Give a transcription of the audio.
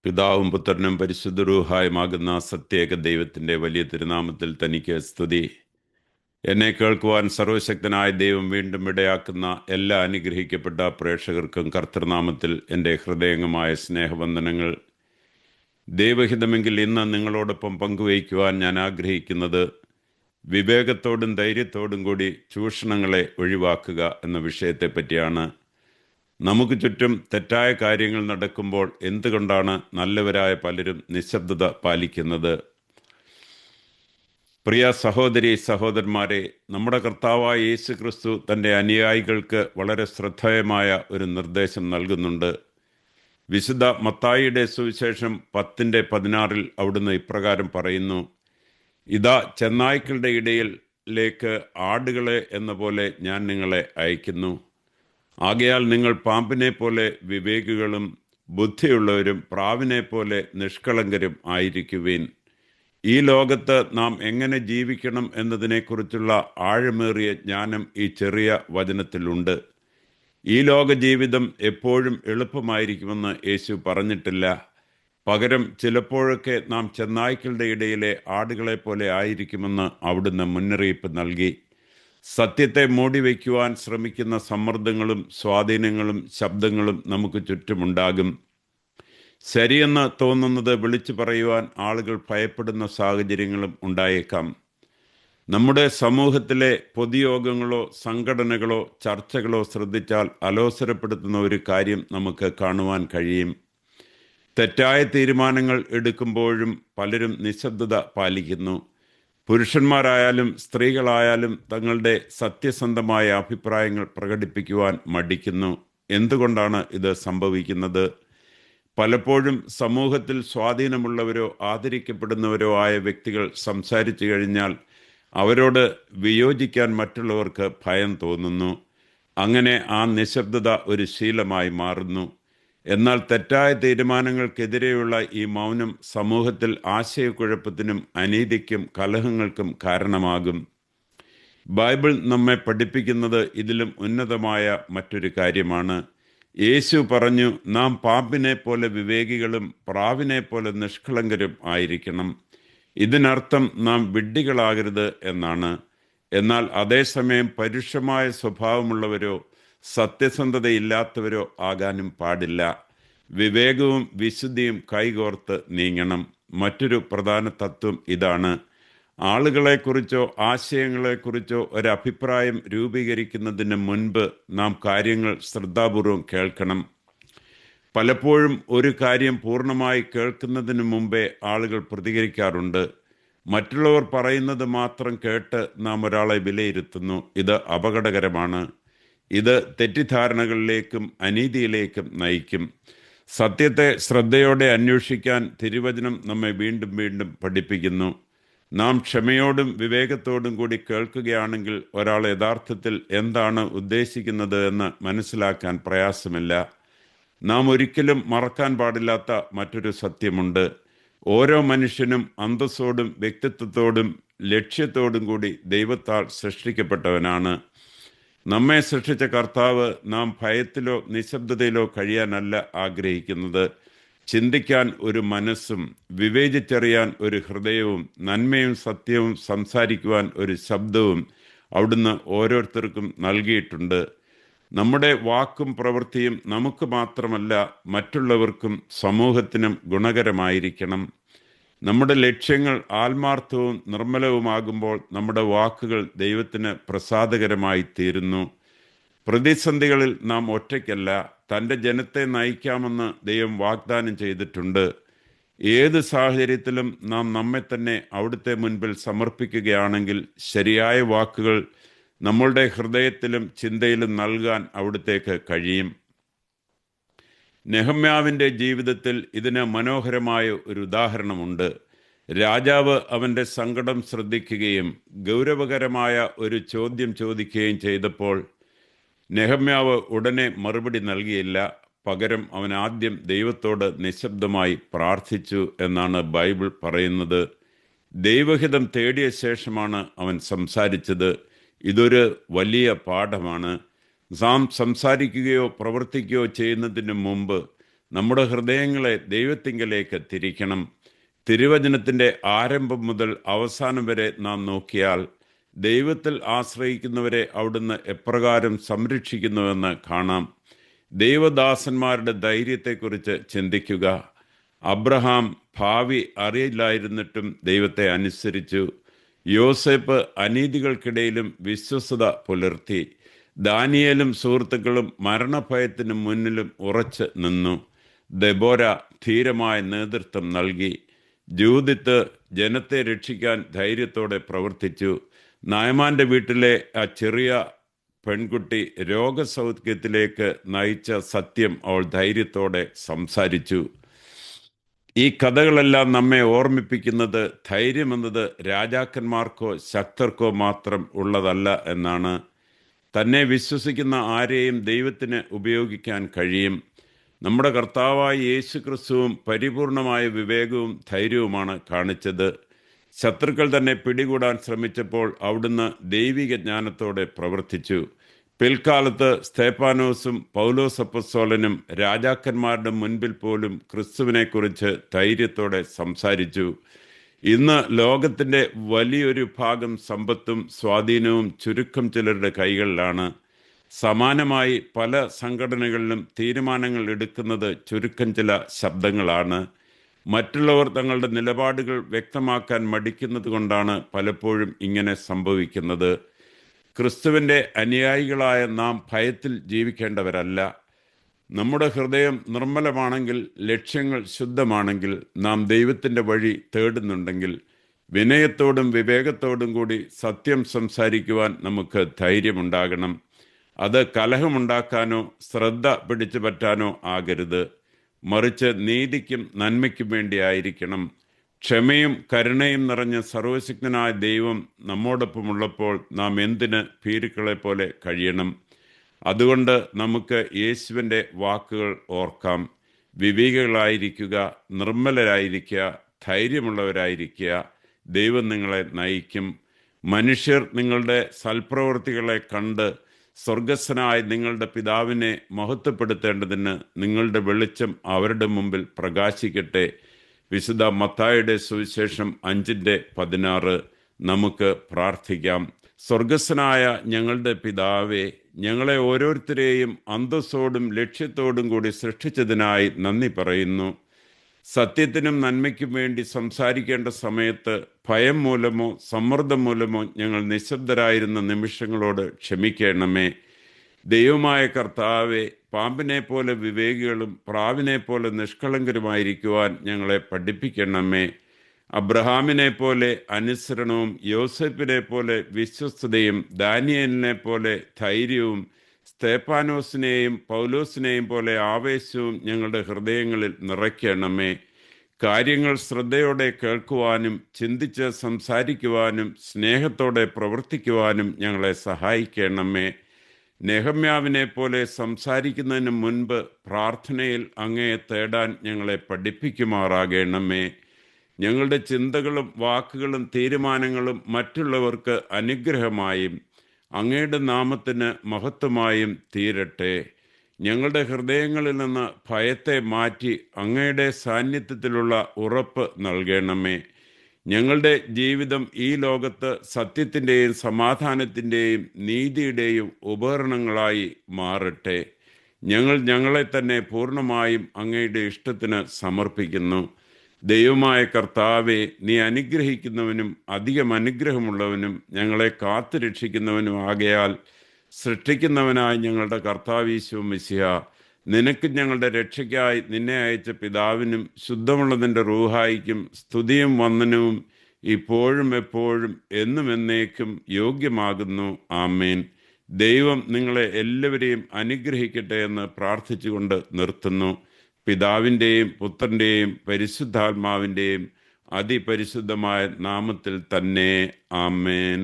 പിതാവും പുത്രനും പരിശുദ്ധരൂഹായുമാകുന്ന സത്യേക ദൈവത്തിൻ്റെ വലിയ തിരുനാമത്തിൽ തനിക്ക് സ്തുതി. എന്നെ കേൾക്കുവാൻ സർവശക്തനായ ദൈവം വീണ്ടും ഇടയാക്കുന്ന എല്ലാ അനുഗ്രഹിക്കപ്പെട്ട പ്രേക്ഷകർക്കും കർത്തൃനാമത്തിൽ എൻ്റെ ഹൃദയംഗമായ സ്നേഹവന്ദനങ്ങൾ. ദൈവഹിതമെങ്കിൽ ഇന്ന് നിങ്ങളോടൊപ്പം പങ്കുവയ്ക്കുവാൻ ഞാൻ ആഗ്രഹിക്കുന്നത് വിവേകത്തോടും ധൈര്യത്തോടും കൂടി ചൂഷണങ്ങളെ ഒഴിവാക്കുക എന്ന വിഷയത്തെ പറ്റിയാണ്. നമുക്ക് ചുറ്റും തെറ്റായ കാര്യങ്ങൾ നടക്കുമ്പോൾ എന്തുകൊണ്ടാണ് നല്ലവരായ പലരും നിശബ്ദത പാലിക്കുന്നത്? പ്രിയ സഹോദരി സഹോദരന്മാരെ, നമ്മുടെ കർത്താവായ യേശു ക്രിസ്തു തൻ്റെ അനുയായികൾക്ക് വളരെ ശ്രദ്ധേയമായ ഒരു നിർദ്ദേശം നൽകുന്നുണ്ട്. വിശുദ്ധ മത്തായിയുടെ സുവിശേഷം 10:16 അവിടുന്ന് ഇപ്രകാരം പറയുന്നു: ഇതാ, ചെന്നായ്ക്കളുടെ ഇടയിലേക്ക് ആടുകളെ എന്ന പോലെ ഞാൻ നിങ്ങളെ അയക്കുന്നു. ആകയാൽ നിങ്ങൾ പാമ്പിനെ പോലെ വിവേകികളും ബുദ്ധിയുള്ളവരും പ്രാവിനെ പോലെ നിഷ്കളങ്കരും ആയിരിക്കുവിൻ. ഈ ലോകത്ത് നാം എങ്ങനെ ജീവിക്കണം എന്നതിനെക്കുറിച്ചുള്ള ആഴമേറിയ ജ്ഞാനം ഈ ചെറിയ വചനത്തിലുണ്ട്. ഈ ലോക ജീവിതം എപ്പോഴും എളുപ്പമായിരിക്കുമെന്ന് യേശു പറഞ്ഞിട്ടില്ല. പകരം ചിലപ്പോഴൊക്കെ നാം ചെന്നായ്ക്കളുടെ ഇടയിലെ ആടുകളെ പോലെ ആയിരിക്കുമെന്ന് അവിടുന്ന് മുന്നറിയിപ്പ് നൽകി. സത്യത്തെ മൂടിവെക്കുവാൻ ശ്രമിക്കുന്ന സമ്മർദ്ദങ്ങളും സ്വാധീനങ്ങളും ശബ്ദങ്ങളും നമുക്ക് ചുറ്റുമുണ്ടാകും. ശരിയെന്ന് തോന്നുന്നത് വിളിച്ചു പറയുവാൻ ആളുകൾ ഭയപ്പെടുന്ന സാഹചര്യങ്ങളും ഉണ്ടായേക്കാം. നമ്മുടെ സമൂഹത്തിലെ പൊതുയോഗങ്ങളോ സംഘടനകളോ ചർച്ചകളോ ശ്രദ്ധിച്ചാൽ അലോസരപ്പെടുത്തുന്ന ഒരു കാര്യം നമുക്ക് കാണുവാൻ കഴിയും. തെറ്റായ തീരുമാനങ്ങൾ എടുക്കുമ്പോഴും പലരും നിശബ്ദത പാലിക്കുന്നു. പുരുഷന്മാരായാലും സ്ത്രീകളായാലും തങ്ങളുടെ സത്യസന്ധമായ അഭിപ്രായങ്ങൾ പ്രകടിപ്പിക്കുവാൻ മടിക്കുന്നു. എന്തുകൊണ്ടാണ് ഇത് സംഭവിക്കുന്നത്? പലപ്പോഴും സമൂഹത്തിൽ സ്വാധീനമുള്ളവരോ ആദരിക്കപ്പെടുന്നവരോ ആയ വ്യക്തികൾ സംസാരിച്ചു കഴിഞ്ഞാൽ അവരോട് വിയോജിക്കാൻ മറ്റുള്ളവർക്ക് ഭയം തോന്നുന്നു. അങ്ങനെ ആ നിശബ്ദത ഒരു ശീലമായി മാറുന്നു. എന്നാൽ തെറ്റായ തീരുമാനങ്ങൾക്കെതിരെയുള്ള ഈ മൗനം സമൂഹത്തിൽ ആശയക്കുഴപ്പത്തിനും അനീതിക്കും കലഹങ്ങൾക്കും കാരണമാകും. ബൈബിൾ നമ്മെ പഠിപ്പിക്കുന്നത് ഇതിലും ഉന്നതമായ മറ്റൊരു കാര്യമാണ്. യേശു പറഞ്ഞു, നാം പാമ്പിനെ പോലെ വിവേകികളും പ്രാവിനെ പോലെ നിഷ്കളങ്കരും ആയിരിക്കണം. ഇതിനർത്ഥം നാം വിഡ്ഢികളാകരുത് എന്നാണ്. എന്നാൽ അതേസമയം പരുഷമായ സ്വഭാവമുള്ളവരോ സത്യസന്ധതയില്ലാത്തവരോ ആകാനും പാടില്ല. വിവേകവും വിശുദ്ധിയും കൈകോർത്ത് നീങ്ങണം. മറ്റൊരു പ്രധാന തത്വം ഇതാണ്: ആളുകളെക്കുറിച്ചോ ആശയങ്ങളെക്കുറിച്ചോ ഒരഭിപ്രായം രൂപീകരിക്കുന്നതിന് മുൻപ് നാം കാര്യങ്ങൾ ശ്രദ്ധാപൂർവം കേൾക്കണം. പലപ്പോഴും ഒരു കാര്യം പൂർണ്ണമായി കേൾക്കുന്നതിന് മുമ്പേ ആളുകൾ പ്രതികരിക്കാറുണ്ട്. മറ്റുള്ളവർ പറയുന്നത് മാത്രം കേട്ട് നാം ഒരാളെ വിലയിരുത്തുന്നു. ഇത് അപകടകരമാണ്. ഇത് തെറ്റിദ്ധാരണകളിലേക്കും അനീതിയിലേക്കും നയിക്കും. സത്യത്തെ ശ്രദ്ധയോടെ അന്വേഷിക്കാൻ തിരുവചനം നമ്മെ വീണ്ടും വീണ്ടും പഠിപ്പിക്കുന്നു. നാം ക്ഷമയോടും വിവേകത്തോടും കൂടി കേൾക്കുകയാണെങ്കിൽ ഒരാൾ യഥാർത്ഥത്തിൽ എന്താണ് ഉദ്ദേശിക്കുന്നത് എന്ന് മനസ്സിലാക്കാൻ പ്രയാസമില്ല. നാം ഒരിക്കലും മറക്കാൻ പാടില്ലാത്ത മറ്റൊരു സത്യമുണ്ട്: ഓരോ മനുഷ്യനും അന്തസ്സോടും വ്യക്തിത്വത്തോടും ലക്ഷ്യത്തോടും കൂടി ദൈവത്താൽ സൃഷ്ടിക്കപ്പെട്ടവനാണ്. നമ്മെ സൃഷ്ടിച്ച കർത്താവ് നാം ഭയത്തിലോ നിശബ്ദതയിലോ കഴിയാനല്ല ആഗ്രഹിക്കുന്നത്. ചിന്തിക്കാൻ ഒരു മനസ്സും വിവേചിച്ചറിയാൻ ഒരു ഹൃദയവും നന്മയും സത്യവും സംസാരിക്കുവാൻ ഒരു ശബ്ദവും അവിടുന്ന് ഓരോരുത്തർക്കും നൽകിയിട്ടുണ്ട്. നമ്മുടെ വാക്കും പ്രവൃത്തിയും നമുക്ക് മാത്രമല്ല മറ്റുള്ളവർക്കും സമൂഹത്തിനും ഗുണകരമായിരിക്കണം. നമ്മുടെ ലക്ഷ്യങ്ങൾ ആത്മാർത്ഥവും നിർമ്മലവുമാകുമ്പോൾ നമ്മുടെ വാക്കുകൾ ദൈവത്തിന് പ്രസാദകരമായി തീരുന്നു. പ്രതിസന്ധികളിൽ നാം ഒറ്റയ്ക്കല്ല. തൻ്റെ ജനത്തെ നയിക്കാമെന്ന് ദൈവം വാഗ്ദാനം ചെയ്തിട്ടുണ്ട്. ഏത് സാഹചര്യത്തിലും നാം നമ്മെ തന്നെ അവിടുത്തെ മുൻപിൽ സമർപ്പിക്കുകയാണെങ്കിൽ ശരിയായ വാക്കുകൾ നമ്മളുടെ ഹൃദയത്തിലും ചിന്തയിലും നൽകാൻ അവിടുത്തേക്ക് കഴിയും. നെഹമ്യാവിൻ്റെ ജീവിതത്തിൽ ഇതിന് മനോഹരമായ ഒരു ഉദാഹരണമുണ്ട്. രാജാവ് അവൻ്റെ സങ്കടം ശ്രദ്ധിക്കുകയും ഗൗരവകരമായ ഒരു ചോദ്യം ചോദിക്കുകയും ചെയ്തപ്പോൾ നെഹമ്യാവ് ഉടനെ മറുപടി നൽകിയില്ല. പകരം അവൻ ആദ്യം ദൈവത്തോട് നിശബ്ദമായി പ്രാർത്ഥിച്ചു എന്നാണ് ബൈബിൾ പറയുന്നത്. ദൈവഹിതം തേടിയ ശേഷമാണ് അവൻ സംസാരിച്ചത്. ഇതൊരു വലിയ പാഠമാണ്. നാം സംസാരിക്കുകയോ പ്രവർത്തിക്കുകയോ ചെയ്യുന്നതിന് മുമ്പ് നമ്മുടെ ഹൃദയങ്ങളെ ദൈവത്തിങ്കലേക്ക് തിരിക്കണം. തിരുവചനത്തിൻ്റെ ആരംഭം മുതൽ അവസാനം വരെ നാം നോക്കിയാൽ ദൈവത്തിൽ ആശ്രയിക്കുന്നവരെ അവിടുന്ന് എപ്രകാരം സംരക്ഷിക്കുന്നുവെന്ന് കാണാം. ദൈവദാസന്മാരുടെ ധൈര്യത്തെക്കുറിച്ച് ചിന്തിക്കുക. അബ്രഹാം ഭാവി അറിയില്ലായിരുന്നിട്ടും ദൈവത്തെ അനുസരിച്ചു. യോസേപ്പ് അനീതികൾക്കിടയിലും വിശ്വസ്തത പുലർത്തി. ദാനിയേലും സുഹൃത്തുക്കളും മരണഭയത്തിന് മുന്നിലും ഉറച്ചു നിന്നു. ദെബോര ധീരമായ നേതൃത്വം നൽകി. ജൂദിത്ത് ജനത്തെ രക്ഷിക്കാൻ ധൈര്യത്തോടെ പ്രവർത്തിച്ചു. നായമാന്റെ വീട്ടിലെ ആ ചെറിയ പെൺകുട്ടി രോഗസൗഖ്യത്തിലേക്ക് നയിച്ച സത്യം അവൾ ധൈര്യത്തോടെ സംസാരിച്ചു. ഈ കഥകളെല്ലാം നമ്മെ ഓർമ്മിപ്പിക്കുന്നത് ധൈര്യമെന്നത് രാജാക്കന്മാർക്കോ ശക്തർക്കോ മാത്രം ഉള്ളതല്ല എന്നാണ്. തന്നെ വിശ്വസിക്കുന്ന ആരെയും ദൈവത്തിന് ഉപയോഗിക്കാൻ കഴിയും. നമ്മുടെ കർത്താവായ യേശു ക്രിസ്തുവും പരിപൂർണമായ വിവേകവും ധൈര്യവുമാണ് കാണിച്ചത്. ശത്രുക്കൾ തന്നെ പിടികൂടാൻ ശ്രമിച്ചപ്പോൾ അവിടുന്ന് ദൈവിക ജ്ഞാനത്തോടെ പ്രവർത്തിച്ചു. പിൽക്കാലത്ത് സ്തേഫാനോസും പൗലോസ് അപ്പൊസ്തലനും രാജാക്കന്മാരുടെ മുൻപിൽ പോലും ക്രിസ്തുവിനെക്കുറിച്ച് ധൈര്യത്തോടെ സംസാരിച്ചു. ഇന്ന് ലോകത്തിൻ്റെ വലിയൊരു ഭാഗം സമ്പത്തും സ്വാധീനവും ചുരുക്കം ചിലരുടെ കൈകളിലാണ്. സമാനമായി പല സംഘടനകളിലും തീരുമാനങ്ങൾ എടുക്കുന്നത് ചുരുക്കം ചില ശബ്ദങ്ങളാണ്. മറ്റുള്ളവർ തങ്ങളുടെ നിലപാടുകൾ വ്യക്തമാക്കാൻ മടിക്കുന്നത് കൊണ്ടാണ് പലപ്പോഴും ഇങ്ങനെ സംഭവിക്കുന്നത്. ക്രിസ്തുവിൻ്റെ അനുയായികളായ നാം ഭയത്തിൽ ജീവിക്കേണ്ടവരല്ല. നമ്മുടെ ഹൃദയം നിർമ്മലമാണെങ്കിൽ, ലക്ഷ്യങ്ങൾ ശുദ്ധമാണെങ്കിൽ, നാം ദൈവത്തിൻ്റെ വഴി തേടുന്നുണ്ടെങ്കിൽ, വിനയത്തോടും വിവേകത്തോടും കൂടി സത്യം സംസാരിക്കുവാൻ നമുക്ക് ധൈര്യമുണ്ടാകണം. അത് കലഹമുണ്ടാക്കാനോ ശ്രദ്ധ പിടിച്ചു പറ്റാനോ ആകരുത്. മറിച്ച് നീതിക്കും നന്മയ്ക്കും വേണ്ടി ആയിരിക്കണം. ക്ഷമയും കരുണയും നിറഞ്ഞ സർവശക്തനായ ദൈവം നമ്മോടൊപ്പമുള്ളപ്പോൾ നാം എന്തിന് ഭീരുക്കളെ പോലെ കഴിയണം? അതുകൊണ്ട് നമുക്ക് യേശുവിൻ്റെ വാക്കുകൾ ഓർക്കാം. വിവേകികളായിരിക്കുക, നിർമ്മലരായിരിക്കുക, ധൈര്യമുള്ളവരായിരിക്കുക. ദൈവം നിങ്ങളെ നയിക്കും. മനുഷ്യർ നിങ്ങളുടെ സൽപ്രവൃത്തികളെ കണ്ട് സ്വർഗസ്ഥനായ നിങ്ങളുടെ പിതാവിനെ മഹത്വപ്പെടുത്തേണ്ടതിന് നിങ്ങളുടെ വെളിച്ചം അവരുടെ മുമ്പിൽ പ്രകാശിക്കട്ടെ. വിശുദ്ധ മത്തായിയുടെ സുവിശേഷം 5:16. നമുക്ക് പ്രാർത്ഥിക്കാം. സ്വർഗസ്ഥനായ ഞങ്ങളുടെ പിതാവേ, ഞങ്ങളെ ഓരോരുത്തരെയും അന്തസ്സോടും ലക്ഷ്യത്തോടും കൂടി സൃഷ്ടിച്ചതിനായി നന്ദി പറയുന്നു. സത്യത്തിനും നന്മയ്ക്കും വേണ്ടി സംസാരിക്കേണ്ട സമയത്ത് ഭയം മൂലമോ സമ്മർദ്ദം മൂലമോ ഞങ്ങൾ നിശബ്ദരായിരുന്ന നിമിഷങ്ങളോട് ക്ഷമിക്കണമേ. ദൈവമായ കർത്താവെ, പാമ്പിനെ പോലെ വിവേകികളും പ്രാവിനെ പോലെ നിഷ്കളങ്കരുമായിരിക്കുവാൻ ഞങ്ങളെ പഠിപ്പിക്കണമേ. അബ്രഹാമിനെ പോലെ അനുസരണവും, യോസേപ്പിനെ പോലെ വിശ്വസ്തതയും, ദാനിയേലിനെ പോലെ ധൈര്യവും, സ്തേഫാനോസിനെയും പൗലോസിനെയും പോലെ ആവേശവും ഞങ്ങളുടെ ഹൃദയങ്ങളിൽ നിറയ്ക്കണമേ. കാര്യങ്ങൾ ശ്രദ്ധയോടെ കേൾക്കുവാനും ചിന്തിച്ച് സംസാരിക്കുവാനും സ്നേഹത്തോടെ പ്രവർത്തിക്കുവാനും ഞങ്ങളെ സഹായിക്കണമേ. നെഹമ്യാവിനെ പോലെ സംസാരിക്കുന്നതിന് മുൻപ് പ്രാർത്ഥനയിൽ അങ്ങയെ തേടാൻ ഞങ്ങളെ പഠിപ്പിക്കുമാറാകണമേ. ഞങ്ങളുടെ ചിന്തകളും വാക്കുകളും തീരുമാനങ്ങളും മറ്റുള്ളവർക്ക് അനുഗ്രഹമായും അങ്ങയുടെ നാമത്തിന് മഹത്വമായും തീരട്ടെ. ഞങ്ങളുടെ ഹൃദയങ്ങളിൽ നിന്ന് ഭയത്തെ മാറ്റി അങ്ങയുടെ സാന്നിധ്യത്തിലുള്ള ഉറപ്പ് നൽകണമേ. ഞങ്ങളുടെ ജീവിതം ഈ ലോകത്ത് സത്യത്തിൻ്റെയും സമാധാനത്തിൻ്റെയും നീതിയുടെയും ഉപകരണങ്ങളായി മാറട്ടെ. ഞങ്ങളെ തന്നെ പൂർണ്ണമായും അങ്ങയുടെ ഇഷ്ടത്തിന് സമർപ്പിക്കുന്നു. ദൈവമായ കർത്താവെ, നീ അനുഗ്രഹിക്കുന്നവനും അധികം അനുഗ്രഹമുള്ളവനും ഞങ്ങളെ കാത്തു രക്ഷിക്കുന്നവനും ആകയാൽ സൃഷ്ടിക്കുന്നവനായ ഞങ്ങളുടെ കർത്താവീശോ മിശിഹാ, നിനക്ക് ഞങ്ങളുടെ രക്ഷയ്ക്കായി നിന്നെ അയച്ച പിതാവിനും ശുദ്ധമുള്ള നിന്റെ റൂഹായിക്കും സ്തുതിയും വന്ദനവും ഇപ്പോഴും എപ്പോഴും എന്നും എന്നേക്കും യോഗ്യമാകുന്നു. ആമേൻ. ദൈവം നിങ്ങളെ എല്ലാവരെയും അനുഗ്രഹിക്കട്ടെ എന്ന് പ്രാർത്ഥിച്ചുകൊണ്ട് നിർത്തുന്നു. പിതാവിൻ്റെയും പുത്രൻ്റെയും പരിശുദ്ധാത്മാവിൻ്റെയും അതിപരിശുദ്ധമായ നാമത്തിൽ തന്നെ. ആമേൻ.